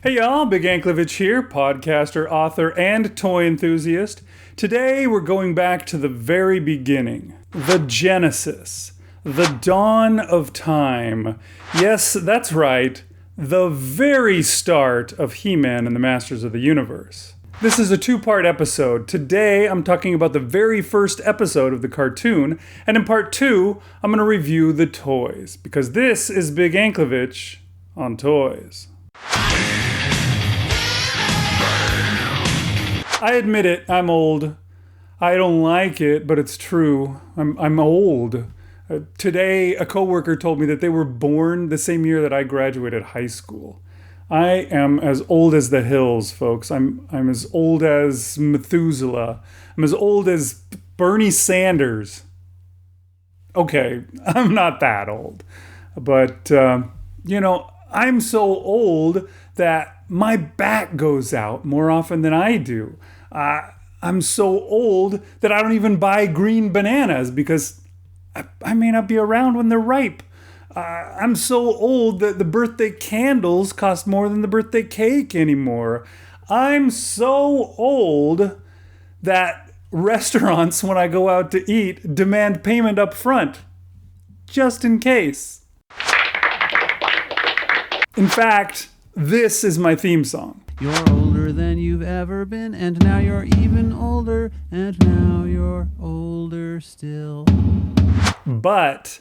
Hey y'all, Big Anklevich here, podcaster, author, and toy enthusiast. Today we're going back to the very beginning, the Genesis, the dawn of time. Yes, that's right, the very start of He-Man and the Masters of the Universe. This is a two-part episode. Today I'm talking about the very first episode of the cartoon, and in part two I'm going to review the toys, because this is Big Anklevich on toys. I admit it, I'm old. I don't like it, but it's true. I'm old. Today, a coworker told me that they were born the same year that I graduated high school. I am as old as the hills, folks. I'm as old as Methuselah. I'm as old as Bernie Sanders. Okay, I'm not that old. But, I'm so old that my back goes out more often than I do. I'm so old that I don't even buy green bananas because I may not be around when they're ripe. I'm so old that the birthday candles cost more than the birthday cake anymore. I'm so old that restaurants, when I go out to eat, demand payment up front, just in case. In fact, this is my theme song. You're older than you've ever been, and now you're even older, and now you're older still. But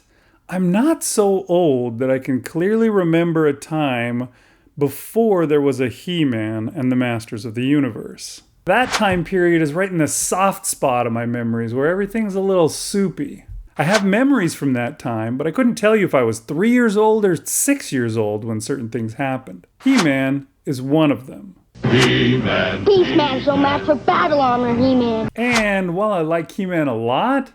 I'm not so old that I can clearly remember a time before there was a He-Man and the Masters of the Universe. That time period is right in the soft spot of my memories where everything's a little soupy. I have memories from that time, but I couldn't tell you if I was 3 years old or 6 years old when certain things happened. He-Man is one of them. He-Man. Beast-Man's so mad for battle armor, He-Man. And while I like He-Man a lot,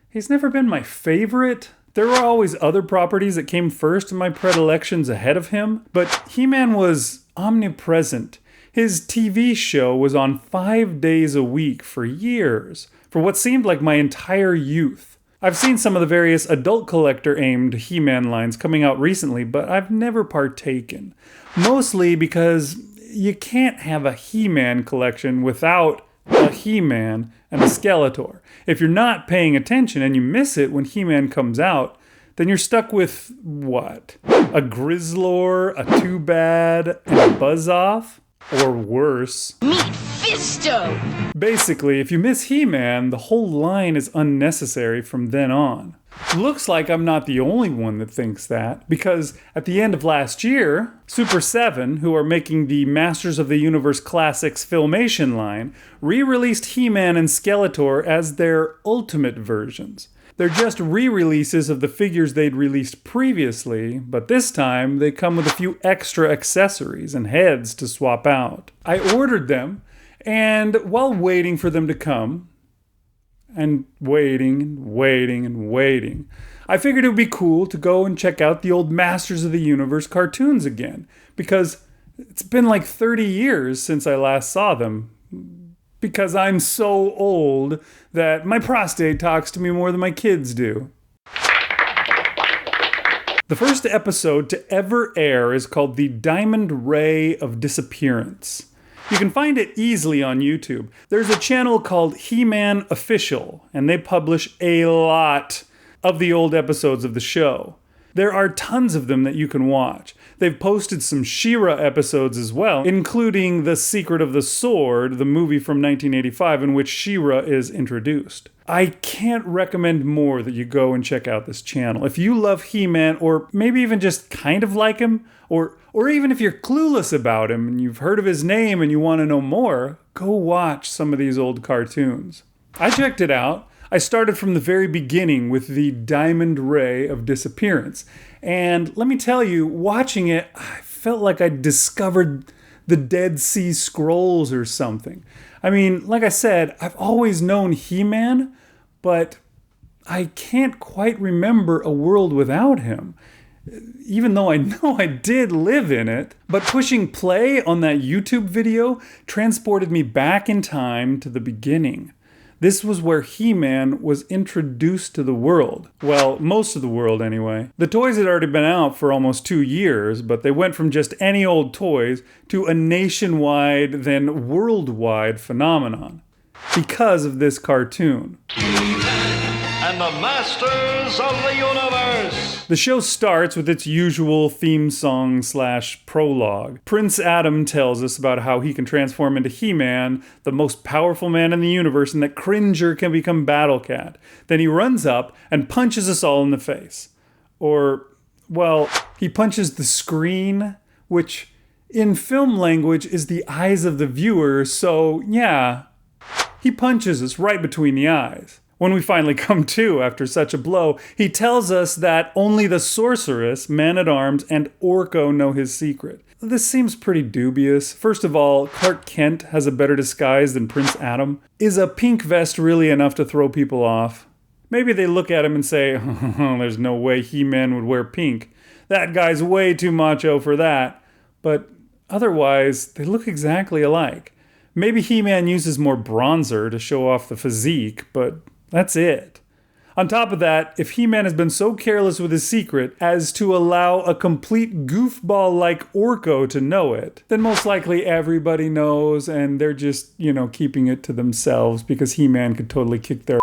he's never been my favorite. There were always other properties that came first in my predilections ahead of him, but He-Man was omnipresent. His TV show was on 5 days a week for years, for what seemed like my entire youth. I've seen some of the various adult collector-aimed He-Man lines coming out recently, but I've never partaken. Mostly because you can't have a He-Man collection without a He-Man and a Skeletor. If you're not paying attention and you miss it when He-Man comes out, then you're stuck with, what? A Grizzlor, a Too Bad, and a Buzz-Off? Or worse. Meet Fisto! Basically, if you miss He-Man, the whole line is unnecessary from then on. Looks like I'm not the only one that thinks that, because at the end of last year, Super 7, who are making the Masters of the Universe Classics Filmation line, re-released He-Man and Skeletor as their ultimate versions. They're just re-releases of the figures they'd released previously, but this time they come with a few extra accessories and heads to swap out. I ordered them, and while waiting for them to come, and waiting, I figured it would be cool to go and check out the old Masters of the Universe cartoons again, because it's been like 30 years since I last saw them. Because I'm so old that my prostate talks to me more than my kids do. The first episode to ever air is called The Diamond Ray of Disappearance. You can find it easily on YouTube. There's a channel called He-Man Official, and they publish a lot of the old episodes of the show. There are tons of them that you can watch. They've posted some She-Ra episodes as well, including The Secret of the Sword, the movie from 1985 in which She-Ra is introduced. I can't recommend more that you go and check out this channel. If you love He-Man, or maybe even just kind of like him, or even if you're clueless about him and you've heard of his name and you want to know more, go watch some of these old cartoons. I checked it out. I started from the very beginning with the Diamond Ray of Disappearance. And let me tell you, watching it, I felt like I discovered the Dead Sea Scrolls or something. I mean, like I said, I've always known He-Man, but I can't quite remember a world without him. Even though I know I did live in it. But pushing play on that YouTube video transported me back in time to the beginning. This was where He-Man was introduced to the world. Well, most of the world anyway. The toys had already been out for almost 2 years, but they went from just any old toys to a nationwide, then worldwide phenomenon. Because of this cartoon. And the Masters of the Universe! The show starts with its usual theme song / prologue. Prince Adam tells us about how he can transform into He-Man, the most powerful man in the universe, and that Cringer can become Battle Cat. Then he runs up and punches us all in the face. Or, well, he punches the screen, which in film language is the eyes of the viewer, so yeah, he punches us right between the eyes. When we finally come to after such a blow, he tells us that only the Sorceress, Man-at-Arms, and Orko know his secret. This seems pretty dubious. First of all, Clark Kent has a better disguise than Prince Adam. Is a pink vest really enough to throw people off? Maybe they look at him and say, oh, there's no way He-Man would wear pink. That guy's way too macho for that. But otherwise, they look exactly alike. Maybe He-Man uses more bronzer to show off the physique, but that's it. On top of that, if He-Man has been so careless with his secret as to allow a complete goofball like Orko to know it, then most likely everybody knows and they're just, keeping it to themselves because He-Man could totally kick their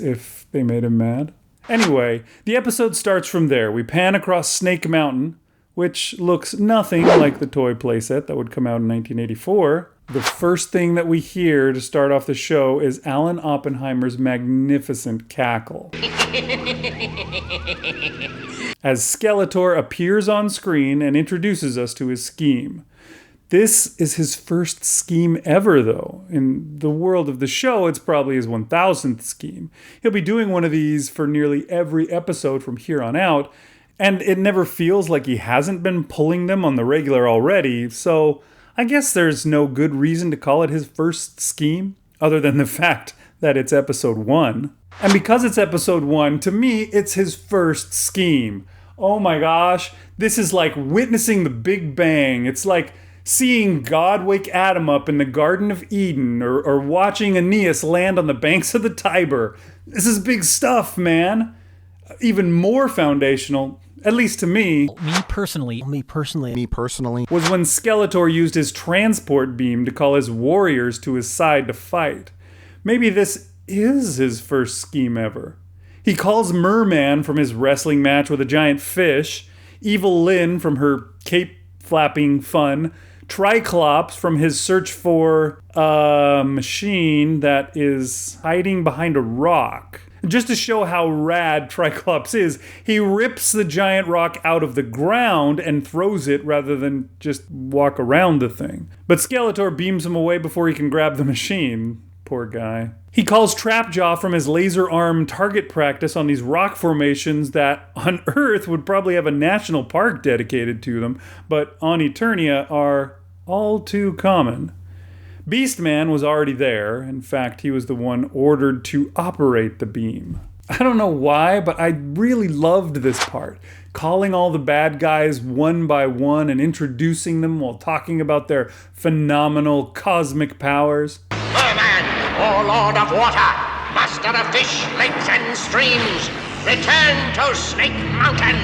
if they made him mad. Anyway, the episode starts from there. We pan across Snake Mountain, which looks nothing like the toy playset that would come out in 1984. The first thing that we hear to start off the show is Alan Oppenheimer's magnificent cackle. As Skeletor appears on screen and introduces us to his scheme. This is his first scheme ever, though. In the world of the show, it's probably his 1000th scheme. He'll be doing one of these for nearly every episode from here on out, and it never feels like he hasn't been pulling them on the regular already, so I guess there's no good reason to call it his first scheme, other than the fact that it's episode 1. And because it's episode 1, to me, it's his first scheme. Oh my gosh, this is like witnessing the Big Bang. It's like seeing God wake Adam up in the Garden of Eden, or watching Aeneas land on the banks of the Tiber. This is big stuff, man. Even more foundational, at least to me, Me personally, was when Skeletor used his transport beam to call his warriors to his side to fight. Maybe this is his first scheme ever. He calls Merman from his wrestling match with a giant fish, Evil-Lyn from her cape-flapping fun, Tri-klops from his search for a machine that is hiding behind a rock. Just to show how rad Tri-klops is, he rips the giant rock out of the ground and throws it rather than just walk around the thing. But Skeletor beams him away before he can grab the machine. Poor guy. He calls Trapjaw from his laser arm target practice on these rock formations that on Earth would probably have a national park dedicated to them, but on Eternia are all too common. Beastman was already there. In fact, he was the one ordered to operate the beam. I don't know why, but I really loved this part. Calling all the bad guys one by one and introducing them while talking about their phenomenal cosmic powers. Merman, Warlord of Water, Master of Fish, Lakes and Streams, return to Snake Mountain.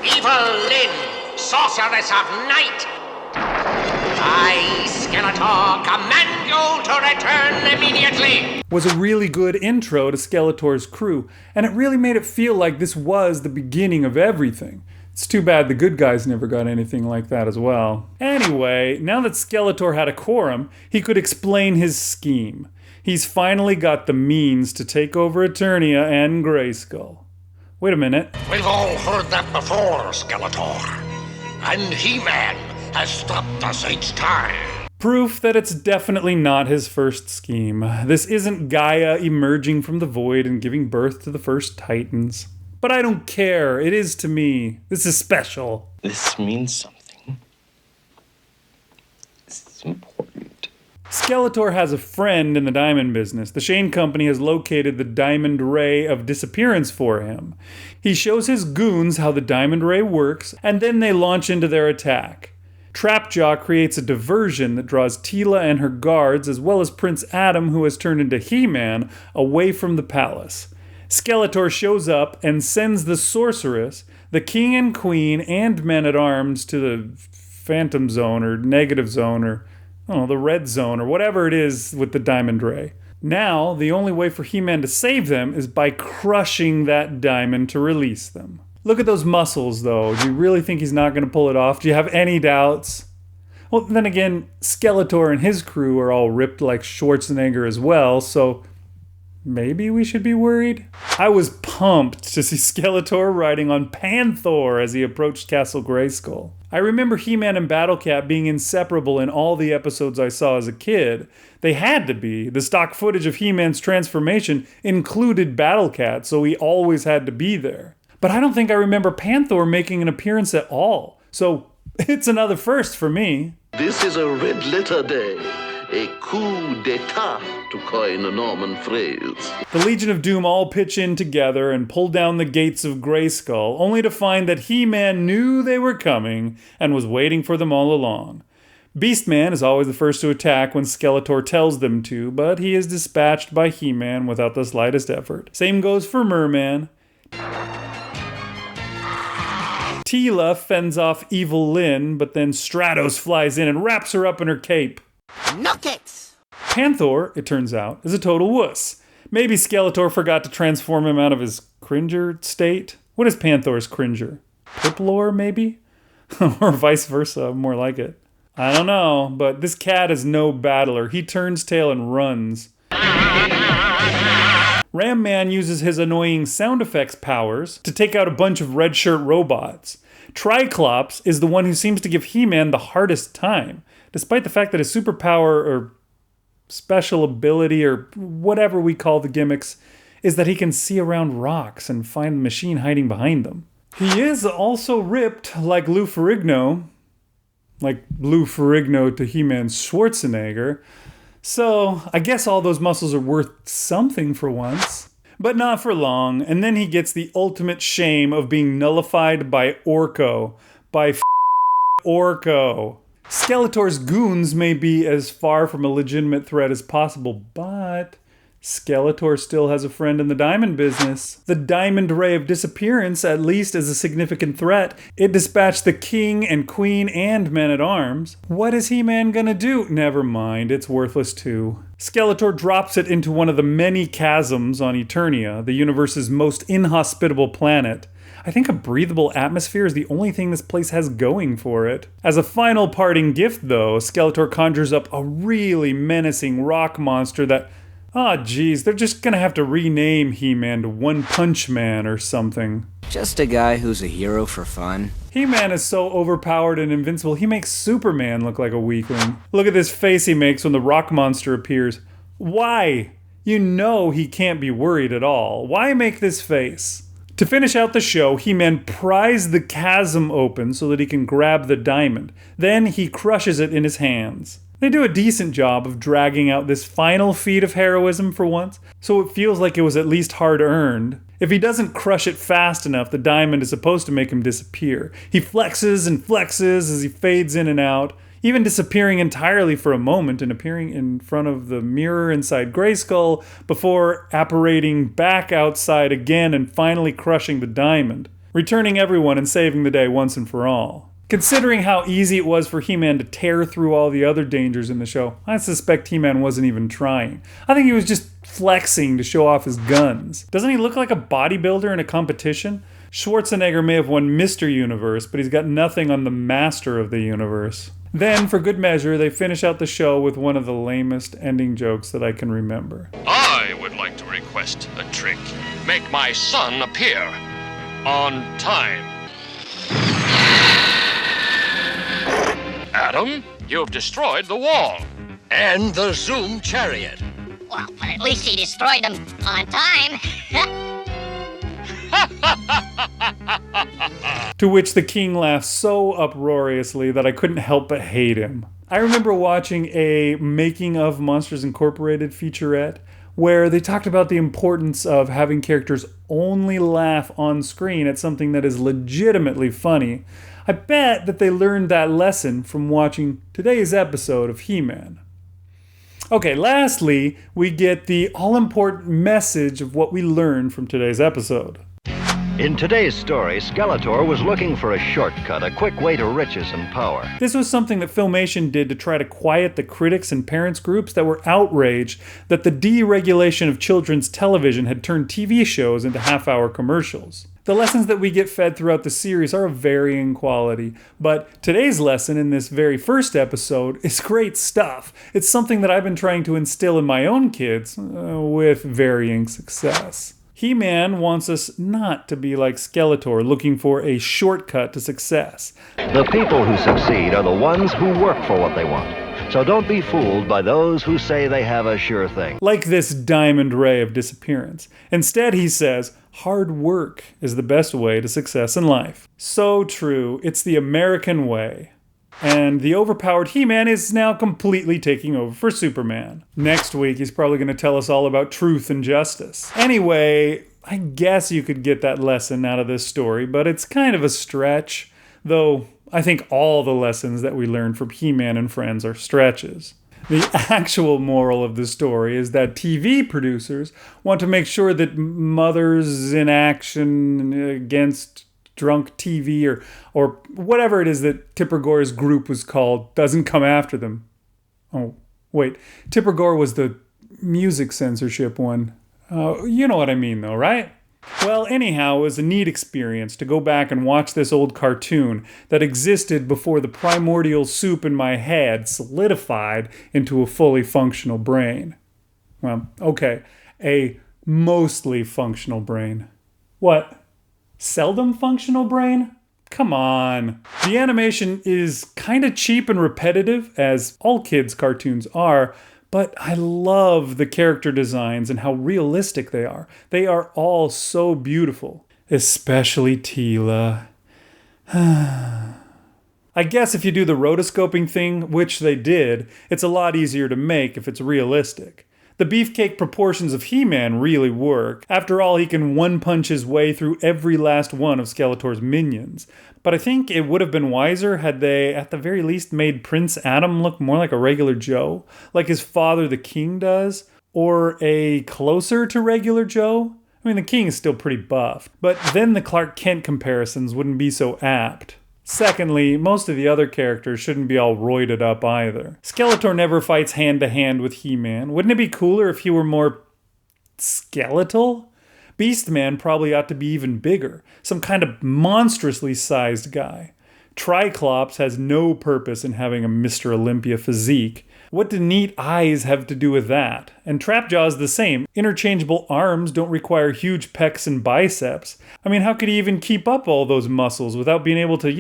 Evil-Lyn, Sorceress of Night. I, Skeletor, command you to return immediately! Was a really good intro to Skeletor's crew, and it really made it feel like this was the beginning of everything. It's too bad the good guys never got anything like that as well. Anyway, now that Skeletor had a quorum, he could explain his scheme. He's finally got the means to take over Eternia and Grayskull. Wait a minute. We've all heard that before, Skeletor. And He-Man has stopped us each time. Proof that it's definitely not his first scheme. This isn't Gaia emerging from the void and giving birth to the first Titans. But I don't care. It is to me. This is special. This means something. This is important. Skeletor has a friend in the diamond business. The Shane Company has located the diamond ray of disappearance for him. He shows his goons how the diamond ray works, and then they launch into their attack. Trapjaw creates a diversion that draws Teela and her guards, as well as Prince Adam, who has turned into He-Man, away from the palace. Skeletor shows up and sends the sorceress, the king and queen, and men-at-arms to the Phantom Zone or Negative Zone or the Red Zone or whatever it is with the Diamond Ray. Now, the only way for He-Man to save them is by crushing that diamond to release them. Look at those muscles, though. Do you really think he's not going to pull it off? Do you have any doubts? Well, then again, Skeletor and his crew are all ripped like Schwarzenegger as well, so maybe we should be worried? I was pumped to see Skeletor riding on Panther as he approached Castle Grayskull. I remember He-Man and Battle Cat being inseparable in all the episodes I saw as a kid. They had to be. The stock footage of He-Man's transformation included Battle Cat, so he always had to be there. But I don't think I remember Panther making an appearance at all. So it's another first for me. This is a red letter day. A coup d'etat, to coin a Norman phrase. The Legion of Doom all pitch in together and pull down the Gates of Grayskull, only to find that He-Man knew they were coming and was waiting for them all along. Beastman is always the first to attack when Skeletor tells them to, but he is dispatched by He-Man without the slightest effort. Same goes for Merman. Teela fends off Evil-Lyn, but then Stratos flies in and wraps her up in her cape. Nuggets! Panther, it turns out, is a total wuss. Maybe Skeletor forgot to transform him out of his cringer state? What is Panther's cringer? Piplor, maybe? Or vice versa, more like it. I don't know, but this cat is no battler. He turns tail and runs. Ram Man uses his annoying sound effects powers to take out a bunch of red shirt robots. Tri-klops is the one who seems to give He-Man the hardest time, despite the fact that his superpower or special ability or whatever we call the gimmicks is that he can see around rocks and find the machine hiding behind them. He is also ripped like Lou Ferrigno to He-Man's Schwarzenegger, so I guess all those muscles are worth something for once. But not for long, and then he gets the ultimate shame of being nullified by Orko. Orko. Skeletor's goons may be as far from a legitimate threat as possible, but Skeletor still has a friend in the diamond business. The Diamond Ray of Disappearance at least is a significant threat. It dispatched the king and queen and men-at-arms. What is He-Man gonna do? Never mind, it's worthless too. Skeletor drops it into one of the many chasms on Eternia, the universe's most inhospitable planet. I think a breathable atmosphere is the only thing this place has going for it. As a final parting gift, though, Skeletor conjures up a really menacing rock monster that, they're just gonna have to rename He-Man to One Punch Man or something. Just a guy who's a hero for fun. He-Man is so overpowered and invincible, he makes Superman look like a weakling. Look at this face he makes when the rock monster appears. Why? You know he can't be worried at all. Why make this face? To finish out the show, He-Man pries the chasm open so that he can grab the diamond. Then he crushes it in his hands. They do a decent job of dragging out this final feat of heroism for once, so it feels like it was at least hard-earned. If he doesn't crush it fast enough, the diamond is supposed to make him disappear. He flexes and flexes as he fades in and out, even disappearing entirely for a moment and appearing in front of the mirror inside Grayskull before apparating back outside again and finally crushing the diamond, returning everyone and saving the day once and for all. Considering how easy it was for He-Man to tear through all the other dangers in the show, I suspect He-Man wasn't even trying. I think he was just flexing to show off his guns. Doesn't he look like a bodybuilder in a competition? Schwarzenegger may have won Mr. Universe, but he's got nothing on the Master of the Universe. Then, for good measure, they finish out the show with one of the lamest ending jokes that I can remember. I would like to request a trick. Make my son appear on time. Adam, you've destroyed the wall. And the Zoom chariot. Well, but at least he destroyed them on time. To which the king laughs so uproariously that I couldn't help but hate him. I remember watching a Making of Monsters Incorporated featurette where they talked about the importance of having characters only laugh on screen at something that is legitimately funny. I bet that they learned that lesson from watching today's episode of He-Man. Okay, lastly, we get the all-important message of what we learned from today's episode. In today's story, Skeletor was looking for a shortcut, a quick way to riches and power. This was something that Filmation did to try to quiet the critics and parents groups that were outraged that the deregulation of children's television had turned TV shows into half-hour commercials. The lessons that we get fed throughout the series are of varying quality, but today's lesson in this very first episode is great stuff. It's something that I've been trying to instill in my own kids, with varying success. He-Man wants us not to be like Skeletor, looking for a shortcut to success. The people who succeed are the ones who work for what they want. So don't be fooled by those who say they have a sure thing. Like this diamond ray of disappearance. Instead, he says, hard work is the best way to success in life. So true. It's the American way. And the overpowered He-Man is now completely taking over for Superman. Next week, he's probably going to tell us all about truth and justice. Anyway, I guess you could get that lesson out of this story, but it's kind of a stretch. Though, I think all the lessons that we learned from He-Man and Friends are stretches. The actual moral of the story is that TV producers want to make sure that mothers in action against drunk TV or whatever it is that Tipper Gore's group was called doesn't come after them. Oh, wait. Tipper Gore was the music censorship one. You know what I mean though, right? Well, anyhow, it was a neat experience to go back and watch this old cartoon that existed before the primordial soup in my head solidified into a fully functional brain. Well, okay, a mostly functional brain. What? Seldom functional brain? Come on. The animation is kind of cheap and repetitive, as all kids' cartoons are, but I love the character designs and how realistic they are. They are all so beautiful. Especially Teela. I guess if you do the rotoscoping thing, which they did, it's a lot easier to make if it's realistic. The beefcake proportions of He-Man really work. After all, he can one-punch his way through every last one of Skeletor's minions. But I think it would have been wiser had they, at the very least, made Prince Adam look more like a regular Joe, like his father the King does, or a closer to regular Joe. I mean, the King is still pretty buffed, but then the Clark Kent comparisons wouldn't be so apt. Secondly, most of the other characters shouldn't be all roided up either. Skeletor never fights hand-to-hand with He-Man. Wouldn't it be cooler if he were more skeletal? Beastman probably ought to be even bigger. Some kind of monstrously sized guy. Tri-klops has no purpose in having a Mr. Olympia physique. What do neat eyes have to do with that? And Trapjaw's the same. Interchangeable arms don't require huge pecs and biceps. I mean, how could he even keep up all those muscles without being able to,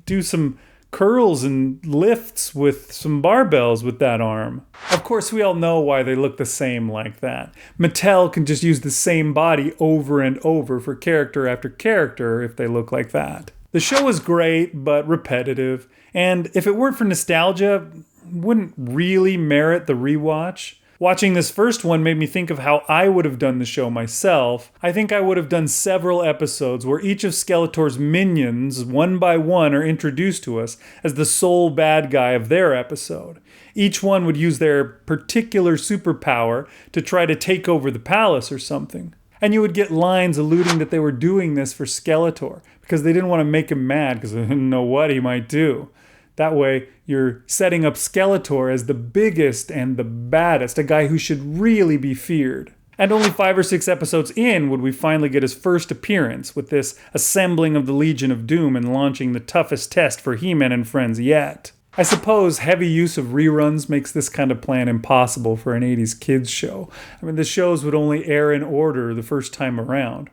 do some curls and lifts with some barbells with that arm? Of course, we all know why they look the same like that. Mattel can just use the same body over and over for character after character if they look like that. The show is great, but repetitive. And if it weren't for nostalgia, wouldn't really merit the rewatch. Watching this first one made me think of how I would have done the show myself. I think I would have done several episodes where each of Skeletor's minions, one by one, are introduced to us as the sole bad guy of their episode. Each one would use their particular superpower to try to take over the palace or something. And you would get lines alluding that they were doing this for Skeletor because they didn't want to make him mad because they didn't know what he might do. That way, you're setting up Skeletor as the biggest and the baddest, a guy who should really be feared. And only 5 or 6 episodes in would we finally get his first appearance with this assembling of the Legion of Doom and launching the toughest test for He-Man and Friends yet. I suppose heavy use of reruns makes this kind of plan impossible for an 80s kids show. I mean, the shows would only air in order the first time around,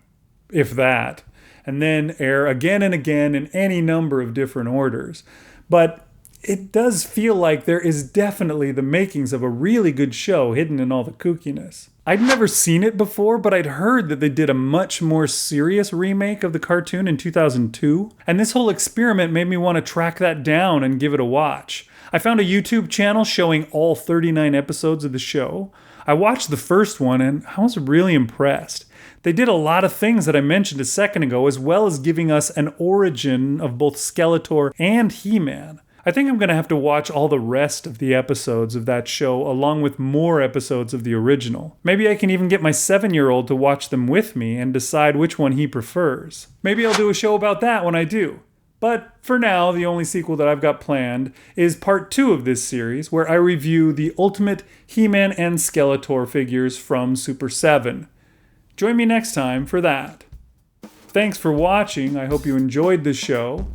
if that, and then air again and again in any number of different orders. But it does feel like there is definitely the makings of a really good show hidden in all the kookiness. I'd never seen it before, but I'd heard that they did a much more serious remake of the cartoon in 2002. And this whole experiment made me want to track that down and give it a watch. I found a YouTube channel showing all 39 episodes of the show. I watched the first one and I was really impressed. They did a lot of things that I mentioned a second ago, as well as giving us an origin of both Skeletor and He-Man. I think I'm going to have to watch all the rest of the episodes of that show along with more episodes of the original. Maybe I can even get my 7-year-old to watch them with me and decide which one he prefers. Maybe I'll do a show about that when I do. But for now, the only sequel that I've got planned is part 2 of this series, where I review the Ultimate He-Man and Skeletor figures from Super 7. Join me next time for that. Thanks for watching. I hope you enjoyed the show.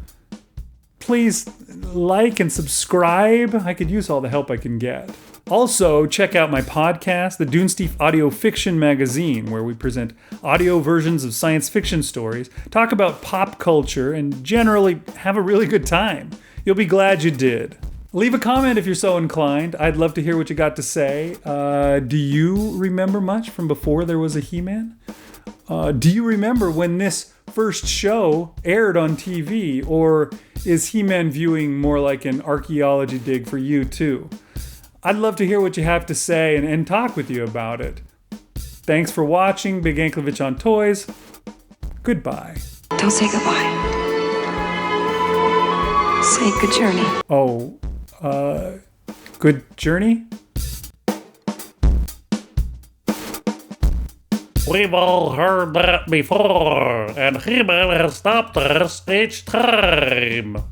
Please like and subscribe. I could use all the help I can get. Also, check out my podcast, the Dunesteef Audio Fiction Magazine, where we present audio versions of science fiction stories, talk about pop culture, and generally have a really good time. You'll be glad you did. Leave a comment if you're so inclined. I'd love to hear what you got to say. Do you remember much from before there was a He-Man? Do you remember when this first show aired on TV, or is He-Man viewing more like an archaeology dig for you too? I'd love to hear what you have to say and talk with you about it. Thanks for watching Big Anklevich on Toys. Goodbye. Don't say goodbye. Say good journey. Oh, good journey? We've all heard that before, and He-Man has stopped us each time.